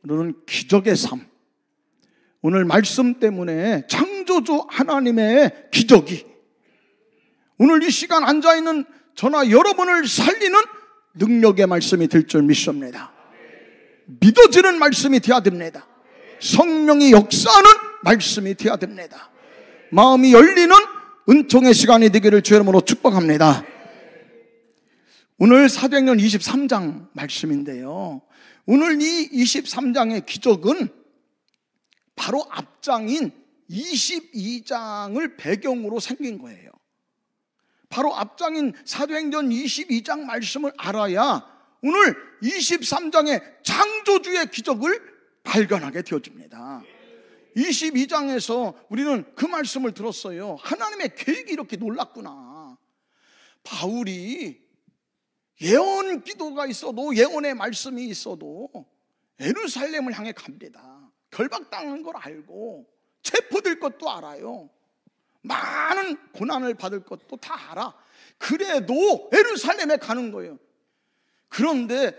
오늘은 기적의 삶, 오늘 말씀 때문에 창조주 하나님의 기적이 오늘 이 시간 앉아있는 저나 여러분을 살리는 능력의 말씀이 될 줄 믿습니다. 믿어지는 말씀이 되어야 됩니다. 성령이 역사하는 말씀이 되어야 됩니다. 마음이 열리는 은총의 시간이 되기를 주의 이름으로 축복합니다. 오늘 사도행전 23장 말씀인데요, 오늘 이 23장의 기적은 바로 앞장인 22장을 배경으로 생긴 거예요. 바로 앞장인 사도행전 22장 말씀을 알아야 오늘 23장의 창조주의 기적을 발견하게 되어집니다. 22장에서 우리는 그 말씀을 들었어요. 하나님의 계획이 이렇게 놀랍구나. 바울이 예언 기도가 있어도, 예언의 말씀이 있어도 예루살렘을 향해 갑니다. 결박당하는 걸 알고 체포될 것도 알아요. 많은 고난을 받을 것도 다 알아. 그래도 예루살렘에 가는 거예요. 그런데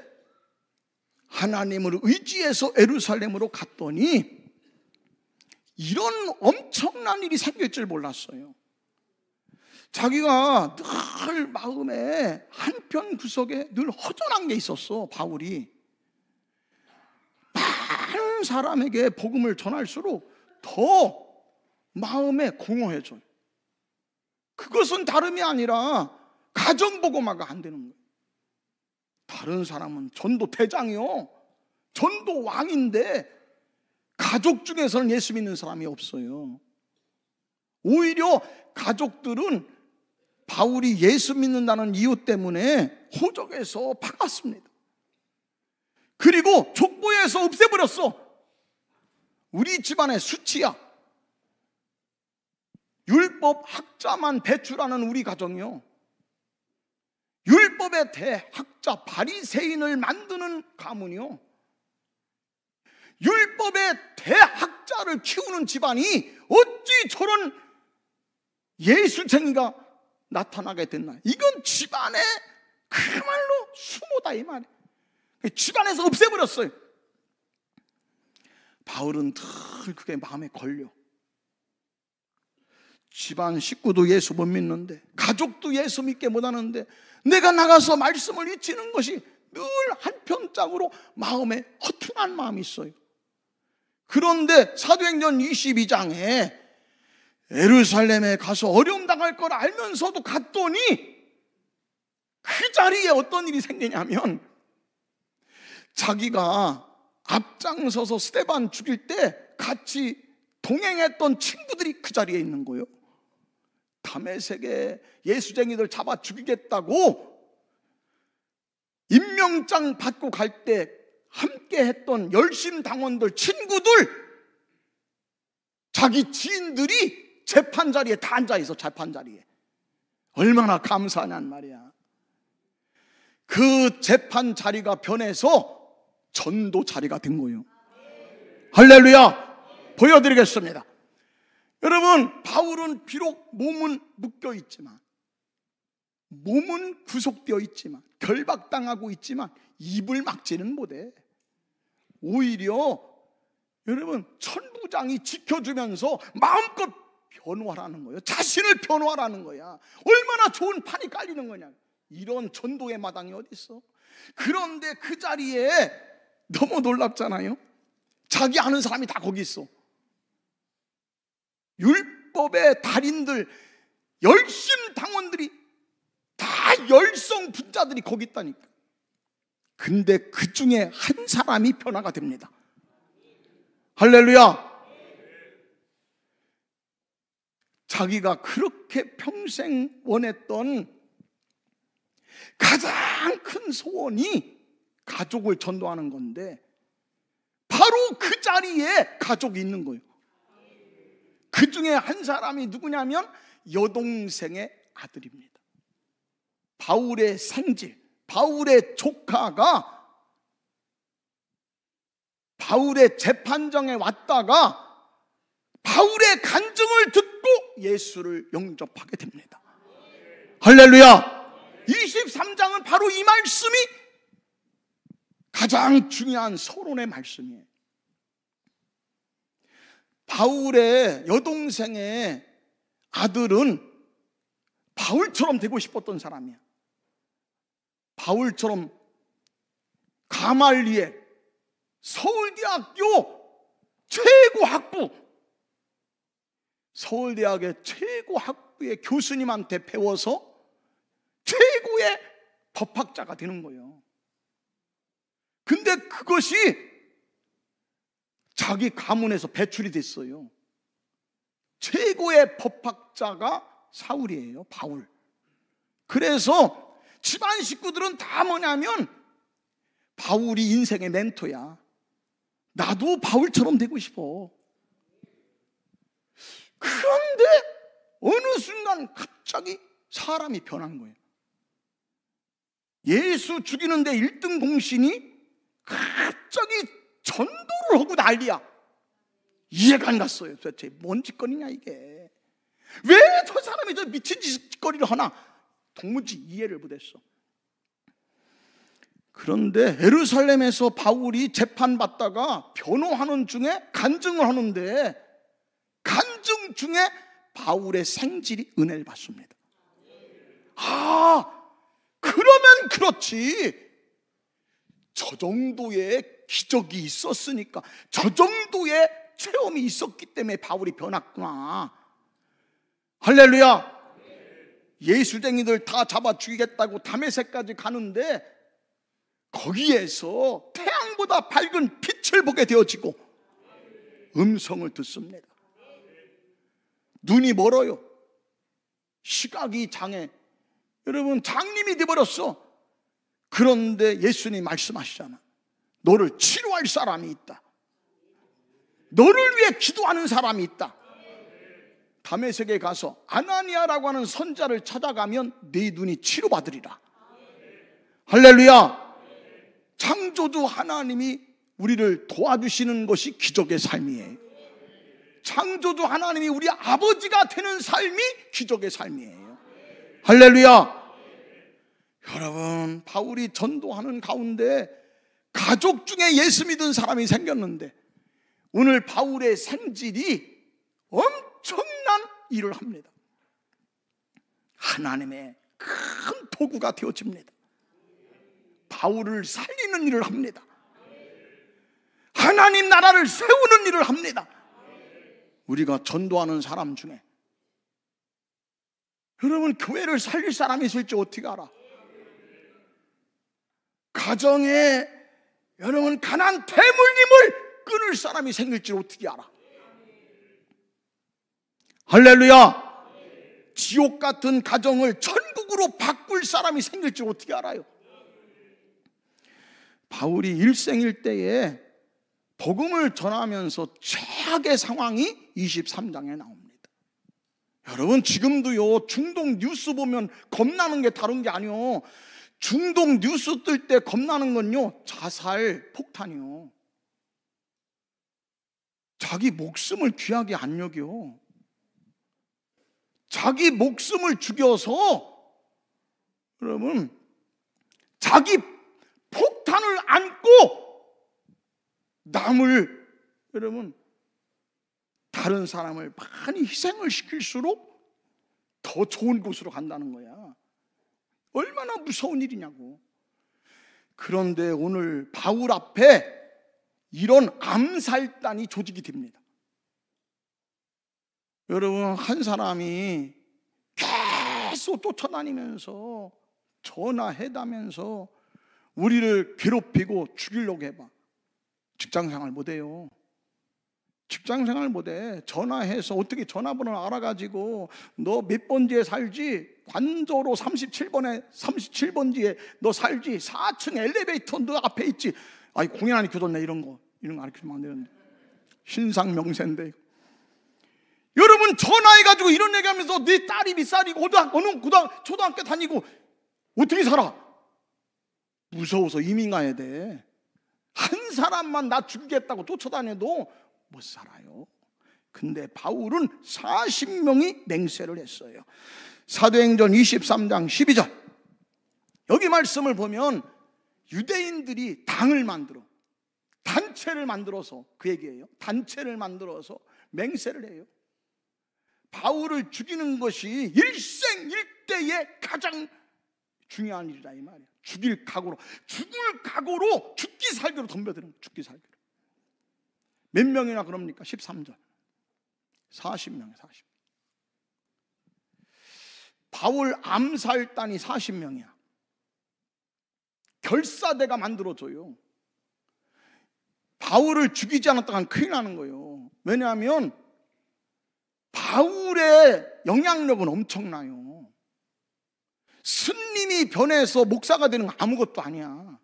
하나님을 의지해서 예루살렘으로 갔더니 이런 엄청난 일이 생길 줄 몰랐어요. 자기가 늘 마음에 한편 구석에 늘 허전한 게 있었어. 바울이 많은 사람에게 복음을 전할수록 더 마음에 공허해져요. 그것은 다름이 아니라 가정복음화가 안 되는 거예요. 다른 사람은 전도 대장이요, 전도 왕인데 가족 중에서는 예수 믿는 사람이 없어요. 오히려 가족들은 바울이 예수 믿는다는 이유 때문에 호적에서 박았습니다. 그리고 족보에서 없애버렸어. 우리 집안의 수치야. 율법 학자만 배출하는 우리 가정이요, 율법의 대학자 바리새인을 만드는 가문이요, 율법의 대학자를 키우는 집안이 어찌 저런 예수쟁이가 나타나게 됐나. 이건 집안의 그야말로 수모다 이 말이에요. 집안에서 없애버렸어요. 바울은 늘 그게 마음에 걸려. 집안 식구도 예수 못 믿는데, 가족도 예수 믿게 못하는데 내가 나가서 말씀을 잊히는 것이 늘 한편짝으로 마음에 허튼한 마음이 있어요. 그런데 사도행전 22장에 예루살렘에 가서 어려움 당할 걸 알면서도 갔더니 그 자리에 어떤 일이 생기냐면, 자기가 앞장서서 스데반 죽일 때 같이 동행했던 친구들이 그 자리에 있는 거예요. 다메섹에 예수쟁이들 잡아 죽이겠다고 임명장 받고 갈 때 함께 했던 열심당원들, 친구들, 자기 지인들이 재판 자리에 다 앉아 있어. 재판 자리에. 얼마나 감사하냔 말이야. 그 재판 자리가 변해서 전도 자리가 된 거예요. 할렐루야. 보여드리겠습니다. 여러분, 바울은 비록 몸은 묶여 있지만, 몸은 구속되어 있지만, 결박당하고 있지만 입을 막지는 못해. 오히려 여러분, 천부장이 지켜주면서 마음껏 변호하라는 거예요. 자신을 변호하라는 거야. 얼마나 좋은 판이 깔리는 거냐. 이런 전도의 마당이 어디 있어? 그런데 그 자리에 너무 놀랍잖아요. 자기 아는 사람이 다 거기 있어. 율법의 달인들, 열심 당원들이 다 열성 분자들이 거기 있다니까. 근데 그 중에 한 사람이 변화가 됩니다. 할렐루야. 자기가 그렇게 평생 원했던 가장 큰 소원이 가족을 전도하는 건데, 바로 그 자리에 가족이 있는 거예요. 그 중에 한 사람이 누구냐면 여동생의 아들입니다. 바울의 생질, 바울의 조카가 바울의 재판정에 왔다가 바울의 간증을 듣고 예수를 영접하게 됩니다. 할렐루야. 23장은 바로 이 말씀이 가장 중요한 서론의 말씀이에요. 바울의 여동생의 아들은 바울처럼 되고 싶었던 사람이야. 바울처럼 가말리엘 서울대학교 최고 학부, 서울대학의 최고 학부의 교수님한테 배워서 최고의 법학자가 되는 거예요. 근데 그것이 자기 가문에서 배출이 됐어요. 최고의 법학자가 사울이에요, 바울. 그래서 집안 식구들은 다 뭐냐면 바울이 인생의 멘토야. 나도 바울처럼 되고 싶어. 그런데 어느 순간 갑자기 사람이 변한 거예요. 예수 죽이는데 1등 공신이 갑자기 전도를 하고 난리야. 이해가 안 갔어요. 도대체 뭔 짓거리냐 이게. 왜 저 사람이 저 미친 짓거리를 하나 도무지 이해를 못했어. 그런데 예루살렘에서 바울이 재판받다가 변호하는 중에 간증을 하는데 간증 중에 바울의 생질이 은혜를 받습니다. 그러면 그렇지, 저 정도의 기적이 있었으니까, 저 정도의 체험이 있었기 때문에 바울이 변했구나. 할렐루야. 예수쟁이들 다 잡아 죽이겠다고 다메섹까지 가는데 거기에서 태양보다 밝은 빛을 보게 되어지고 음성을 듣습니다. 눈이 멀어요. 시각이 장애. 여러분, 장님이 되어버렸어. 그런데 예수님 말씀하시잖아. 너를 치료할 사람이 있다. 너를 위해 기도하는 사람이 있다. 다메섹에 가서 아나니아라고 하는 선자를 찾아가면 네 눈이 치료받으리라. 할렐루야. 창조주 하나님이 우리를 도와주시는 것이 기적의 삶이에요. 창조주 하나님이 우리 아버지가 되는 삶이 기적의 삶이에요. 할렐루야. 여러분, 바울이 전도하는 가운데 가족 중에 예수 믿은 사람이 생겼는데 오늘 바울의 생질이 엄청난 일을 합니다. 하나님의 큰 도구가 되어집니다. 바울을 살리는 일을 합니다. 하나님 나라를 세우는 일을 합니다. 우리가 전도하는 사람 중에 여러분, 교회를 살릴 사람이 있을지 어떻게 알아? 가정에 여러분 가난 대물림을 끊을 사람이 생길지 어떻게 알아? 할렐루야. 지옥 같은 가정을 천국으로 바꿀 사람이 생길지 어떻게 알아요? 바울이 일생일대에 복음을 전하면서 최악의 상황이 23장에 나옵니다. 여러분, 지금도요 중동 뉴스 보면 겁나는 게 다른 게 아니요. 중동 뉴스 뜰 때 겁나는 건요 자살, 폭탄이요. 자기 목숨을 귀하게 안 여겨. 자기 목숨을 죽여서 여러분 자기 폭탄을 안고 남을 여러분 다른 사람을 많이 희생을 시킬수록 더 좋은 곳으로 간다는 거야. 얼마나 무서운 일이냐고. 그런데 오늘 바울 앞에 이런 암살단이 조직이 됩니다. 여러분, 한 사람이 계속 쫓아다니면서 전화해다면서 우리를 괴롭히고 죽이려고 해봐. 직장생활 못해요. 직장생활 못해. 전화해서 어떻게 전화번호를 알아가지고 너 몇 번지에 살지? 관저로 37번지에 너 살지? 4층 엘리베이터 너 앞에 있지? 아이, 공연 안 익혀줬네. 이런 거 가르치면 안 되는데. 신상명세인데. 여러분, 전화해가지고 이런 얘기하면서 네 딸이 몇 살이고 초등학교 다니고 어떻게 살아? 무서워서 이민 가야 돼. 한 사람만 나 죽이겠다고 쫓아다녀도 못 살아요. 근데 바울은 40명이 맹세를 했어요. 사도행전 23장 12절 여기 말씀을 보면 유대인들이 당을 만들어 단체를 만들어서, 그 얘기예요. 단체를 만들어서 맹세를 해요. 바울을 죽이는 것이 일생일대의 가장 중요한 일이다 이 말이야. 죽을 각오로 죽기 살기로 덤벼드는 거야. 죽기 살기로. 몇 명이나 그럽니까? 13절 40명이에요. 40명. 바울 암살단이 40명이야 결사대가 만들어져요. 바울을 죽이지 않았다간 큰일 나는 거예요. 왜냐하면 바울의 영향력은 엄청나요. 스님이 변해서 목사가 되는 건 아무것도 아니야.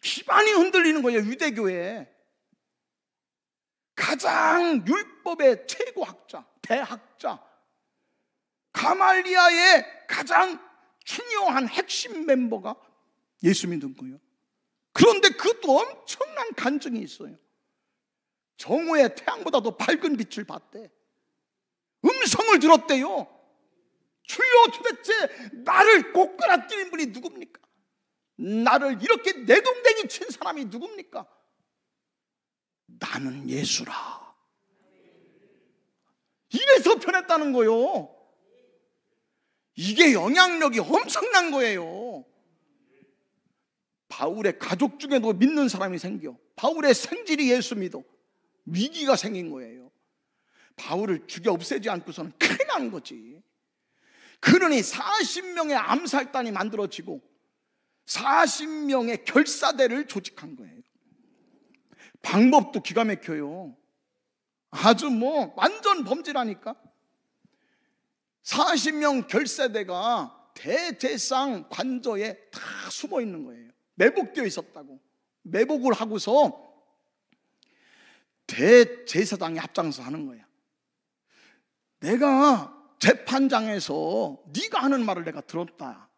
기반이 흔들리는 거예요. 유대교에 가장 율법의 최고학자, 대학자 가말리아의 가장 중요한 핵심 멤버가 예수 믿은 거예요. 그런데 그것도 엄청난 간증이 있어요. 정오의 태양보다도 밝은 빛을 봤대. 음성을 들었대요. 주여, 도대체 나를 꼬꾸라뜨린 분이 누굽니까? 나를 이렇게 내동댕이 친 사람이 누굽니까? 나는 예수라. 이래서 변했다는 거예요. 이게 영향력이 엄청난 거예요. 바울의 가족 중에도 믿는 사람이 생겨. 바울의 생질이 예수 믿어. 위기가 생긴 거예요. 바울을 죽여 없애지 않고서는 큰일 나는 거지. 그러니 40명의 암살단이 만들어지고 40명의 결사대를 조직한 거예요. 방법도 기가 막혀요. 아주 완전 범죄라니까. 40명 결사대가 대제상 관저에 다 숨어 있는 거예요. 매복되어 있었다고. 매복을 하고서 대제사장이 앞장서 하는 거야. 내가 재판장에서 네가 하는 말을 내가 들었다.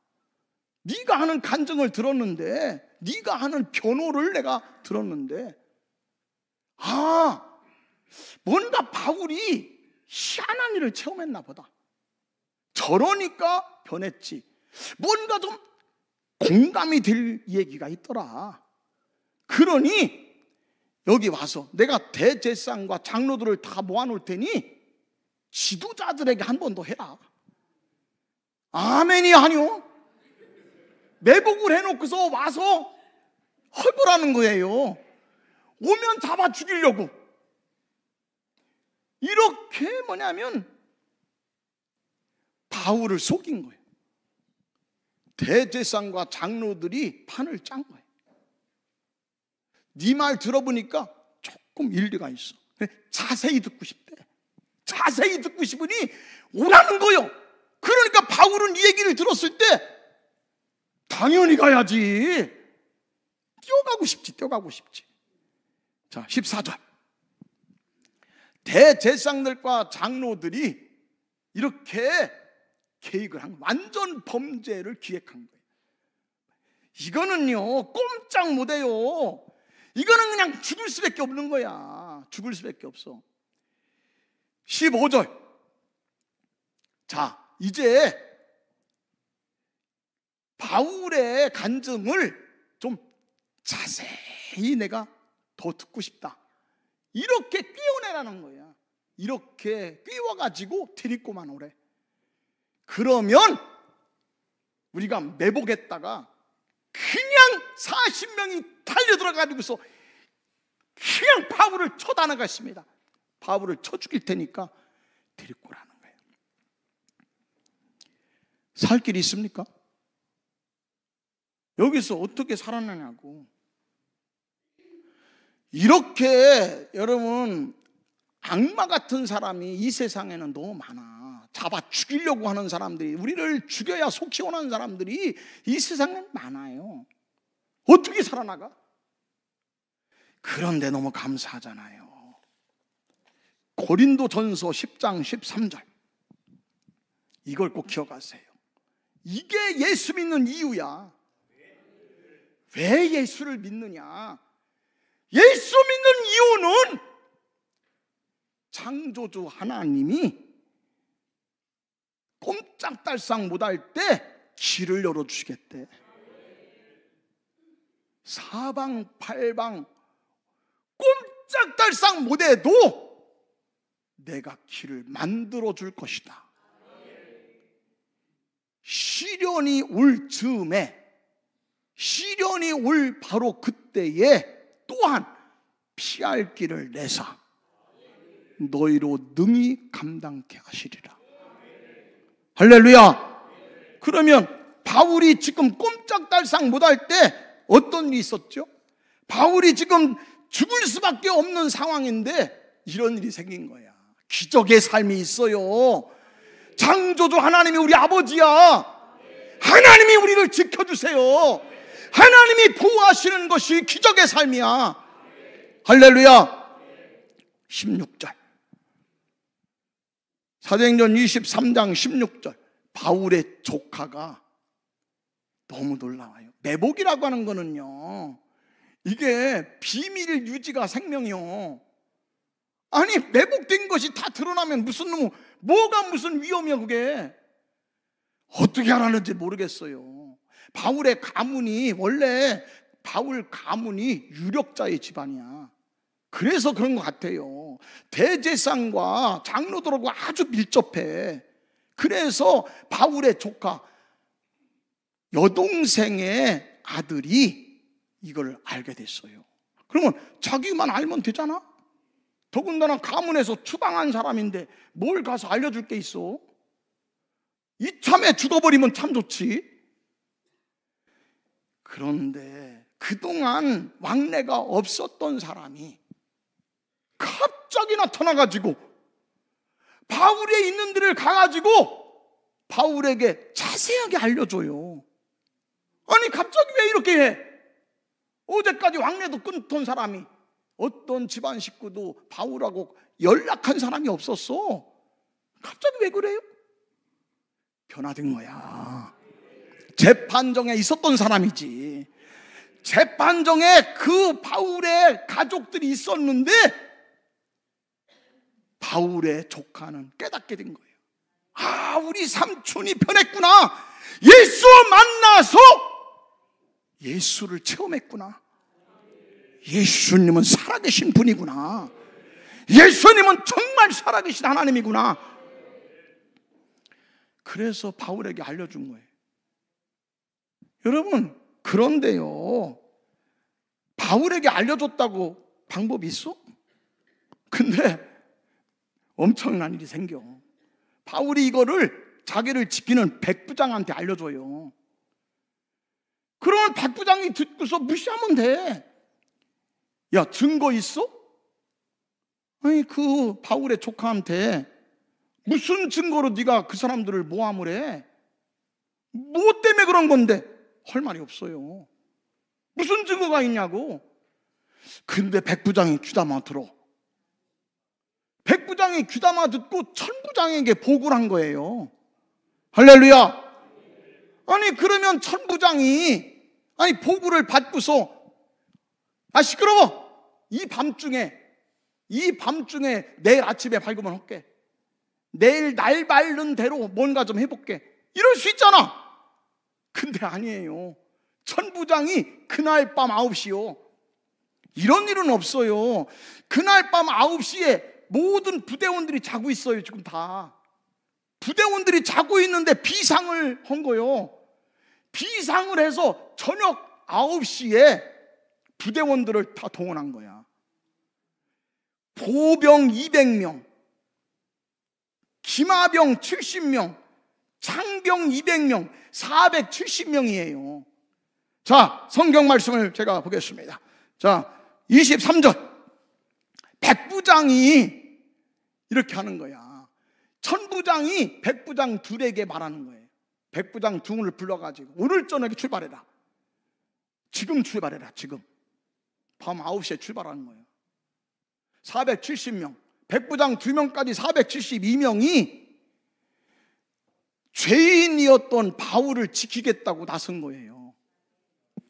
네가 하는 간증을 들었는데, 네가 하는 변호를 내가 들었는데, 뭔가 바울이 희한한 일을 체험했나 보다. 저러니까 변했지. 뭔가 좀 공감이 될 얘기가 있더라. 그러니 여기 와서 내가 대제사장과 장로들을 다 모아놓을 테니 지도자들에게 한 번 더 해라. 아멘이 아니요. 매복을 해놓고서 와서 헐벌하는 거예요. 오면 잡아 죽이려고. 이렇게 바울을 속인 거예요. 대제사장과 장로들이 판을 짠 거예요. 네 말 들어보니까 조금 일리가 있어. 자세히 듣고 싶대. 자세히 듣고 싶으니 오라는 거요. 그러니까 바울은 이 얘기를 들었을 때 당연히 가야지. 뛰어가고 싶지. 자, 14절. 대제사장들과 장로들이 이렇게 계획을 한 거예요. 완전 범죄를 기획한 거예요. 이거는요 꼼짝 못해요. 이거는 그냥 죽을 수밖에 없는 거야. 죽을 수밖에 없어. 15절. 자, 이제 바울의 간증을 좀 자세히 내가 더 듣고 싶다. 이렇게 꿰어내라는 거야. 이렇게 꿰어가지고 데리고만 오래. 그러면 우리가 매복했다가 그냥 40명이 달려들어가지고서 그냥 바울을 쳐다나갔습니다. 바울을 쳐 죽일 테니까 데리고 오라는 거예요. 살 길이 있습니까? 여기서 어떻게 살아나냐고. 이렇게 여러분 악마 같은 사람이 이 세상에는 너무 많아. 잡아 죽이려고 하는 사람들이, 우리를 죽여야 속 시원한 사람들이 이 세상에 많아요. 어떻게 살아나가? 그런데 너무 감사하잖아요. 고린도전서 10장 13절. 이걸 꼭 기억하세요. 이게 예수 믿는 이유야. 왜 예수를 믿느냐? 예수 믿는 이유는 창조주 하나님이 꼼짝달싹 못할 때 길을 열어주시겠대. 사방팔방 꼼짝달싹 못해도 내가 길을 만들어 줄 것이다. 시련이 올 즈음에, 시련이 올 바로 그때에 또한 피할 길을 내사 너희로 능히 감당케 하시리라. 할렐루야. 그러면 바울이 지금 꼼짝달싹 못할 때 어떤 일이 있었죠? 바울이 지금 죽을 수밖에 없는 상황인데 이런 일이 생긴 거야. 기적의 삶이 있어요. 창조주 하나님이 우리 아버지야. 하나님이 우리를 지켜주세요. 하나님이 보호하시는 것이 기적의 삶이야. 할렐루야. 16절, 사도행전 23장 16절, 바울의 조카가 너무 놀라워요. 매복이라고 하는 거는요, 이게 비밀 유지가 생명이요. 아니, 매복된 것이 다 드러나면 뭐가 무슨 위험이야 그게. 어떻게 하라는지 모르겠어요. 바울의 가문이, 원래 바울 가문이 유력자의 집안이야. 그래서 그런 것 같아요. 대제사장과 장로들하고 아주 밀접해. 그래서 바울의 조카 여동생의 아들이 이걸 알게 됐어요. 그러면 자기만 알면 되잖아. 더군다나 가문에서 추방한 사람인데 뭘 가서 알려줄 게 있어? 이참에 죽어버리면 참 좋지. 그런데 그동안 왕래가 없었던 사람이 갑자기 나타나가지고 바울에 있는 데를 가가지고 바울에게 자세하게 알려줘요. 아니, 갑자기 왜 이렇게 해? 어제까지 왕래도 끊던 사람이, 어떤 집안 식구도 바울하고 연락한 사람이 없었어. 갑자기 왜 그래요? 변화된 거야. 재판정에 있었던 사람이지. 재판정에 그 바울의 가족들이 있었는데 바울의 조카는 깨닫게 된 거예요. 아, 우리 삼촌이 변했구나. 예수 만나서 예수를 체험했구나. 예수님은 살아계신 분이구나. 예수님은 정말 살아계신 하나님이구나. 그래서 바울에게 알려준 거예요. 여러분, 그런데요, 바울에게 알려줬다고 방법이 있어? 근데 엄청난 일이 생겨. 바울이 이거를 자기를 지키는 백부장한테 알려줘요. 그러면 백부장이 듣고서 무시하면 돼. 야, 증거 있어? 아니, 그 바울의 조카한테 무슨 증거로 네가 그 사람들을 모함을 해? 뭐 때문에 그런 건데? 할 말이 없어요. 무슨 증거가 있냐고. 근데 백부장이 귀담아 들어. 백부장이 귀담아 듣고 천부장에게 보고를 한 거예요. 할렐루야. 아니, 그러면 천부장이, 아니, 보고를 받고서, 아, 시끄러워. 이 밤중에 내일 아침에 밝으면 할게. 내일 날 밝는 대로 뭔가 좀 해볼게. 이럴 수 있잖아. 근데 아니에요. 천부장이 그날 밤 9시요. 이런 일은 없어요. 그날 밤 9시에 모든 부대원들이 자고 있어요. 지금 다 부대원들이 자고 있는데 비상을 한 거예요. 비상을 해서 저녁 9시에 부대원들을 다 동원한 거야. 보병 200명, 기마병 70명, 창병 200명, 470명이에요. 자, 성경 말씀을 제가 보겠습니다. 자, 23절. 백부장이 이렇게 하는 거야. 천부장이 백부장 둘에게 말하는 거예요. 백부장 둘을 불러가지고 오늘 저녁에 출발해라. 지금 출발해라. 지금 밤 9시에 출발하는 거예요. 470명, 백부장 2명까지 472명이 죄인이었던 바울을 지키겠다고 나선 거예요.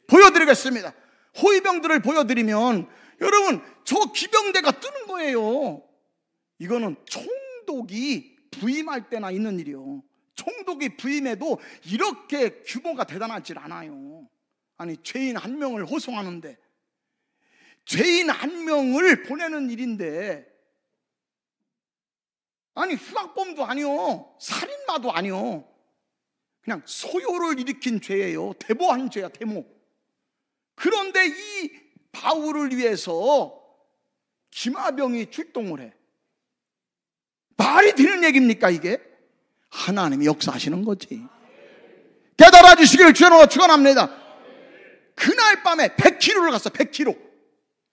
보여드리겠습니다. 호위병들을 보여드리면 여러분, 저 기병대가 뜨는 거예요. 이거는 총독이 부임할 때나 있는 일이요. 총독이 부임해도 이렇게 규모가 대단하지 않아요. 아니, 죄인 한 명을 호송하는데, 죄인 한 명을 보내는 일인데, 아니, 흉악범도 아니요, 살인마도 아니요, 그냥 소요를 일으킨 죄예요. 대모한 죄야, 대모. 그런데 이 바울을 위해서 기마병이 출동을 해. 말이 되는 얘기입니까 이게? 하나님이 역사하시는 거지. 깨달아 주시기를 주여 축원합니다. 그날 밤에 100km를 갔어. 100km.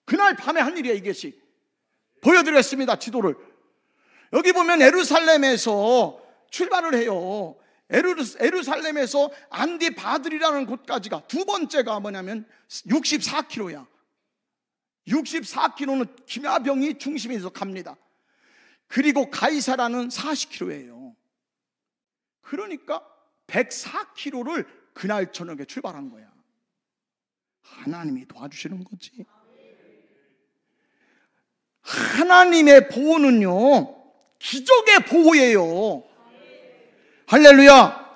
그날 밤에 한 일이야 이것이. 보여드렸습니다, 지도를. 여기 보면 에루살렘에서 출발을 해요. 에루살렘에서 안디바들이라는 곳까지가, 두 번째가 뭐냐면 64km야. 64km는 기마병이 중심에서 갑니다. 그리고 가이사라는 40km예요. 그러니까 104km를 그날 저녁에 출발한 거야. 하나님이 도와주시는 거지. 하나님의 보호는요, 기적의 보호예요. 할렐루야.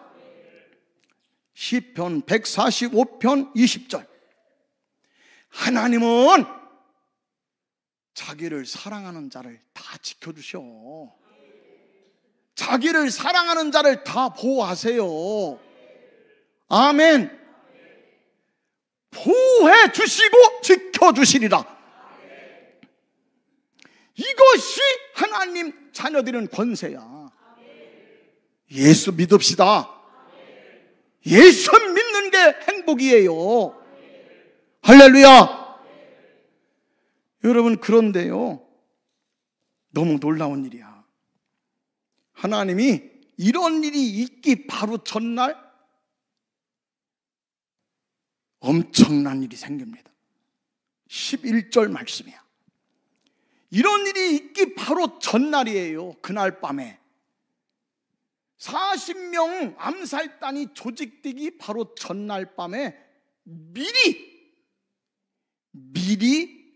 시편 145편 20절. 하나님은 자기를 사랑하는 자를 다 지켜주셔. 자기를 사랑하는 자를 다 보호하세요. 아멘. 보호해 주시고 지켜주시리라. 이것이 하나님 자녀들은 권세야. 예수 믿읍시다. 예수 믿는 게 행복이에요. 할렐루야. 여러분, 그런데요, 너무 놀라운 일이야. 하나님이 이런 일이 있기 바로 전날 엄청난 일이 생깁니다. 11절 말씀이야. 이런 일이 있기 바로 전날이에요. 그날 밤에 40명 암살단이 조직되기 바로 전날 밤에 미리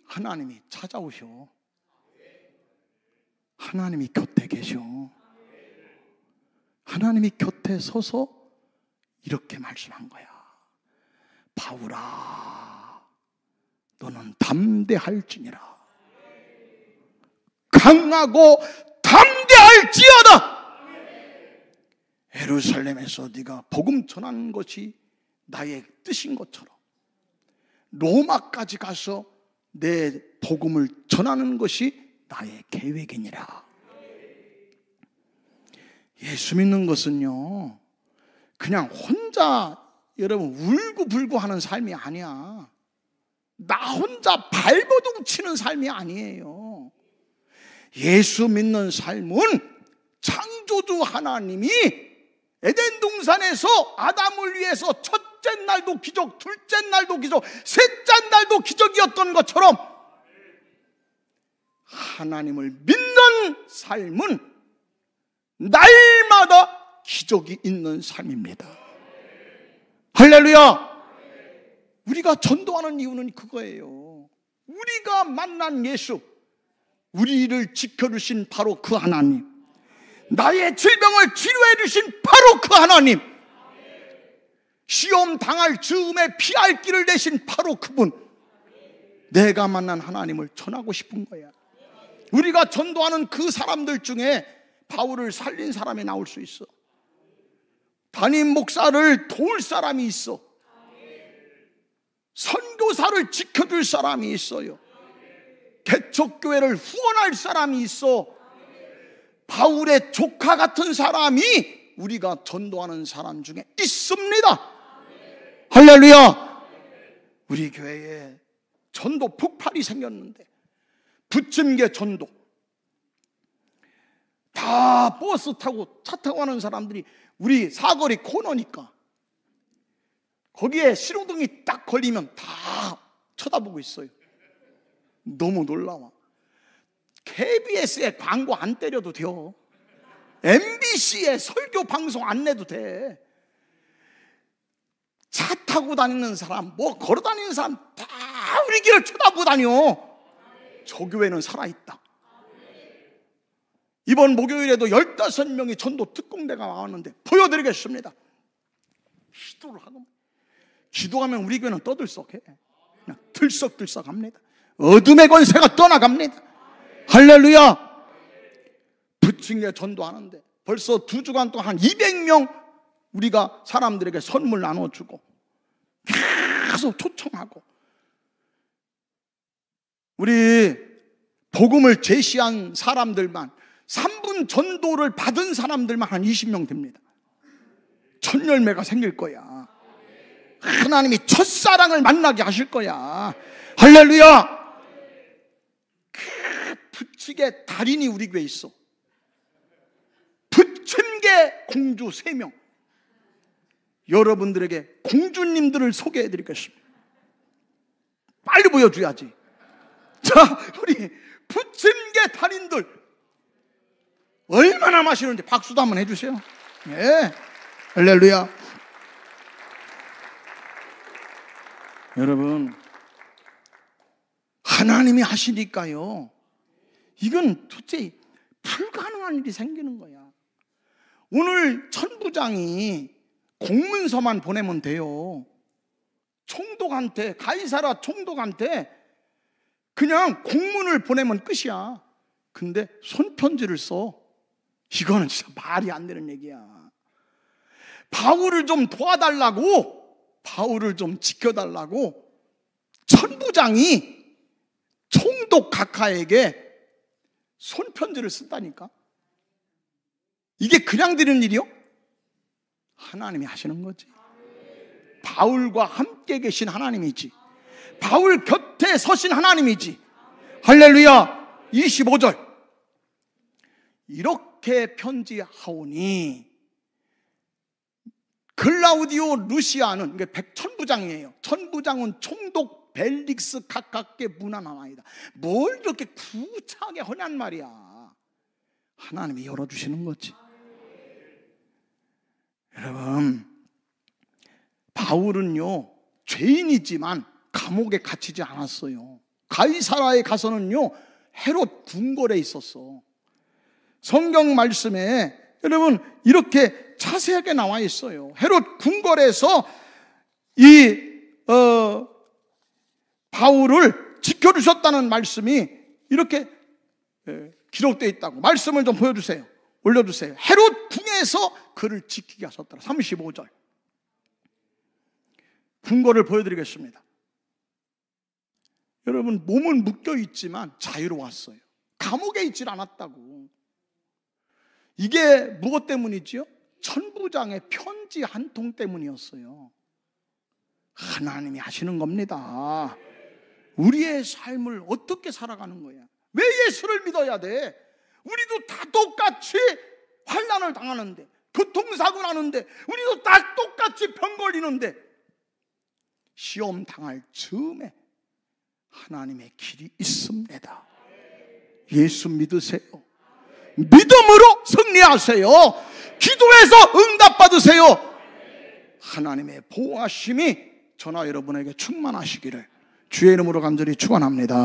하나님이 찾아오셔. 하나님이 곁에 계셔. 하나님이 곁에 서서 이렇게 말씀한 거야. 바울아, 너는 담대할지니라. 강하고 담대할지어다. 예루살렘에서 네가 복음 전하는 것이 나의 뜻인 것처럼 로마까지 가서 내 복음을 전하는 것이 나의 계획이니라. 예수 믿는 것은요, 그냥 혼자 여러분 울고불고 하는 삶이 아니야. 나 혼자 발버둥 치는 삶이 아니에요. 예수 믿는 삶은 창조주 하나님이 에덴 동산에서 아담을 위해서 첫째 날도 기적, 둘째 날도 기적, 셋째 날도 기적이었던 것처럼 하나님을 믿는 삶은 날마다 기적이 있는 삶입니다. 할렐루야. 우리가 전도하는 이유는 그거예요. 우리가 만난 예수, 우리를 지켜주신 바로 그 하나님, 나의 질병을 치료해 주신 바로 그 하나님, 시험 당할 즈음에 피할 길을 내신 바로 그분, 내가 만난 하나님을 전하고 싶은 거야. 우리가 전도하는 그 사람들 중에 바울을 살린 사람이 나올 수 있어. 담임 목사를 도울 사람이 있어. 선교사를 지켜줄 사람이 있어요. 개척교회를 후원할 사람이 있어. 바울의 조카 같은 사람이 우리가 전도하는 사람 중에 있습니다. 할렐루야. 우리 교회에 전도 폭발이 생겼는데, 부침개 전도, 다 버스 타고 차 타고 하는 사람들이 우리 사거리 코너니까 거기에 신호등이 딱 걸리면 다 쳐다보고 있어요. 너무 놀라워. KBS에 광고 안 때려도 돼요. MBC에 설교 방송 안 내도 돼. 차 타고 다니는 사람, 뭐 걸어 다니는 사람 다 우리 길을 쳐다보고 다녀. 저 교회는 살아있다. 이번 목요일에도 15명이 전도 특공대가 나왔는데 보여드리겠습니다. 기도를 하고 기도하면 우리 교회는 떠들썩해. 그냥 들썩들썩합니다. 어둠의 권세가 떠나갑니다. 할렐루야. 부침개 전도하는데 벌써 2주간 동안 한 200명 우리가 사람들에게 선물 나눠주고 계속 초청하고, 우리 복음을 제시한 사람들만, 3분 전도를 받은 사람들만 한 20명 됩니다. 첫 열매가 생길 거야. 하나님이 첫사랑을 만나게 하실 거야. 할렐루야. 그 부침개 달인이 우리 교회에 있어. 부침개 공주 3명. 여러분들에게 공주님들을 소개해 드리겠습니다. 빨리 보여줘야지. 자, 우리 부침개 달인들 얼마나 마시는지 박수도 한번 해주세요. 예, 할렐루야. 여러분, 하나님이 하시니까요, 이건 도대체 불가능한 일이 생기는 거야. 오늘 천부장이 공문서만 보내면 돼요. 총독한테, 가이사라 총독한테 그냥 공문을 보내면 끝이야. 근데 손편지를 써. 이거는 진짜 말이 안 되는 얘기야. 바울을 좀 도와달라고, 바울을 좀 지켜달라고 천부장이 총독 각하에게 손편지를 쓴다니까. 이게 그냥 되는 일이요? 하나님이 하시는 거지. 바울과 함께 계신 하나님이지. 바울 곁에 서신 하나님이지. 할렐루야. 25절. 이렇게 편지하오니 클라우디오 루시아는, 백천부장이에요. 천부장은 총독 벨릭스 각각께 문안하나이다. 뭘 이렇게 구차하게 하냔 말이야. 하나님이 열어주시는 거지. 여러분, 바울은요 죄인이지만 감옥에 갇히지 않았어요. 가이사라에 가서는요 헤롯 궁궐에 있었어. 성경 말씀에 여러분 이렇게 자세하게 나와 있어요. 헤롯 궁궐에서 바울을 지켜주셨다는 말씀이 이렇게 기록되어 있다고. 말씀을 좀 보여주세요. 올려주세요. 헤롯 궁에서 그를 지키게 하셨더라. 35절. 궁궐을 보여드리겠습니다. 여러분, 몸은 묶여있지만 자유로웠어요. 감옥에 있질 않았다고. 이게 무엇 때문이지요? 천부장의 편지 한 통 때문이었어요. 하나님이 하시는 겁니다. 우리의 삶을 어떻게 살아가는 거야? 왜 예수를 믿어야 돼? 우리도 다 똑같이 환난을 당하는데, 교통사고 나는데, 우리도 다 똑같이 병 걸리는데, 시험 당할 즈음에 하나님의 길이 있습니다. 예수 믿으세요. 믿음으로 승리하세요. 기도해서 응답받으세요. 하나님의 보호하심이 저나 여러분에게 충만하시기를 주의 이름으로 간절히 축원합니다.